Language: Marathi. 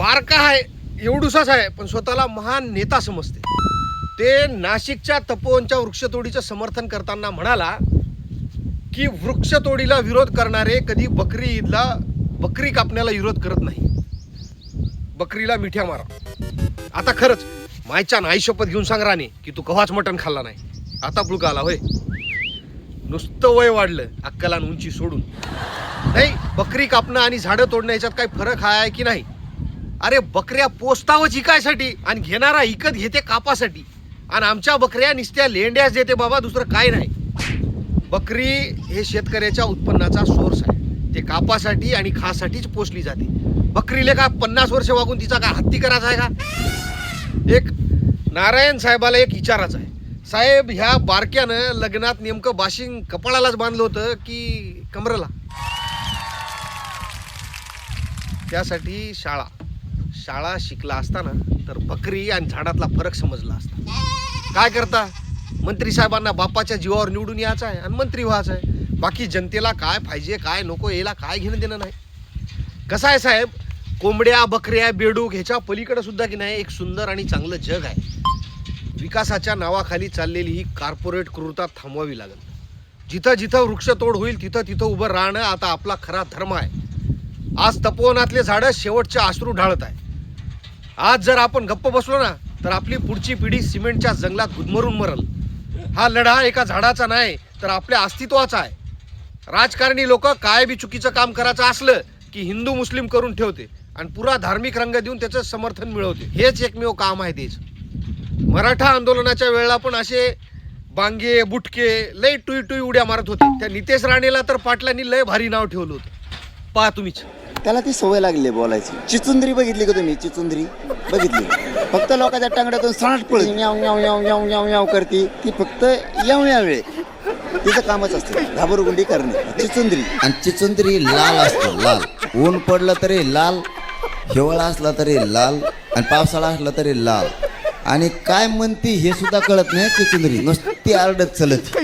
बारका आहे, एवढूसाच आहे, पण स्वतःला महान नेता समजते. ते नाशिकच्या तपोवनच्या वृक्षतोडीचं समर्थन करताना म्हणाला की वृक्षतोडीला विरोध करणारे कधी बकरी ईदला बकरी कापण्याला विरोध करत नाही. बकरीला मिठ्या मारा. आता खरंच मायच्या नाही शपथ घेऊन सांग राणे की तू कव्हाच मटण खाल्ला नाही. आता पुळका आला होय. नुसतं वय वाढलं अक्कल आणि उंची सोडून. नाही, बकरी कापणं आणि झाडं तोडणं याच्यात काही फरक आहे की नाही? अरे बकऱ्या पोचतावच इकायसाठी आणि घेणारा इकत घेते कापासाठी. आणि आमच्या बकऱ्या निस्त्या लेंड्याच देते बाबा, दुसरं काय नाही. बकरी हे शेतकऱ्याच्या उत्पन्नाचा सोर्स आहे. ते कापासाठी आणि खासाठीच पोसली जाते. बकरीले का 50 वर्ष वागून तिचा काय हत्ती करायचा आहे का? एक नारायण साहेबाला एक विचारायचं आहे. साहेब, ह्या बारक्यानं लग्नात नेमकं बाशिंग कपाळालाच बांधलं होतं की कमरेला? त्यासाठी शाळा शिकला असताना तर बकरी आणि झाडातला फरक समजला असता. काय करता, मंत्री साहेबांना बापाच्या जीवावर निवडून यायचं आहे आणि मंत्री व्हायचं आहे. बाकी जनतेला काय पाहिजे काय नको याला काय घेणं देणं नाही. कसं आहे साहेब, कोंबड्या बकऱ्या बेडूक ह्याच्या पलीकडे सुद्धा की नाही एक सुंदर आणि चांगलं जग आहे. विकासाच्या नावाखाली चाललेली ही कॉर्पोरेट क्रूरता थांबवावी लागेल. जिथं जिथं वृक्षतोड होईल तिथं तिथं उभं राहणं आता आपला खरा धर्म आहे. आज तपोवनातले झाडं शेवटचे अश्रू ढाळत आहे. आज जर आपण गप्प बसलो ना तर आपली पुढची पिढी सिमेंटच्या जंगलात गुदमरून मरल. हा लढा एका झाडाचा नाही तर आपल्या अस्तित्वाचा आहे. राजकारणी लोक काय बी चुकीचं काम करायचं असलं की हिंदू मुस्लिम करून ठेवते आणि पुरा धार्मिक रंग देऊन त्याचं समर्थन मिळवते. हेच एकमेव काम आहे तेच. मराठा आंदोलनाच्या वेळेला पण असे बांगे बुटके लय टुई टुई उड्या मारत होते. त्या नितेश राणेला तर पाटलांनी लय भारी नाव ठेवलं होतं. पहा तुम्हीच. त्याला ती सवय लागली बोलायची. चिचुंद्री बघितली का तुम्ही? चिचुंद्री बघितली? फक्त लोकांच्या टांगड्यातून साठ पळत याव याव याव याव याव याव करते. ती फक्त याव यावे तिचं कामच असतं, घाबरगुंडी करणे. चिचुंद्री आणि चिचुंद्री लाल असतो, लाल. ऊन पडलं तरी लाल, हिवाळा असला तरी लाल आणि पावसाळा असला तरी लाल. आणि काय म्हणती हे सुद्धा कळत नाही चिचुंद्री, नुसती आरडत चलत.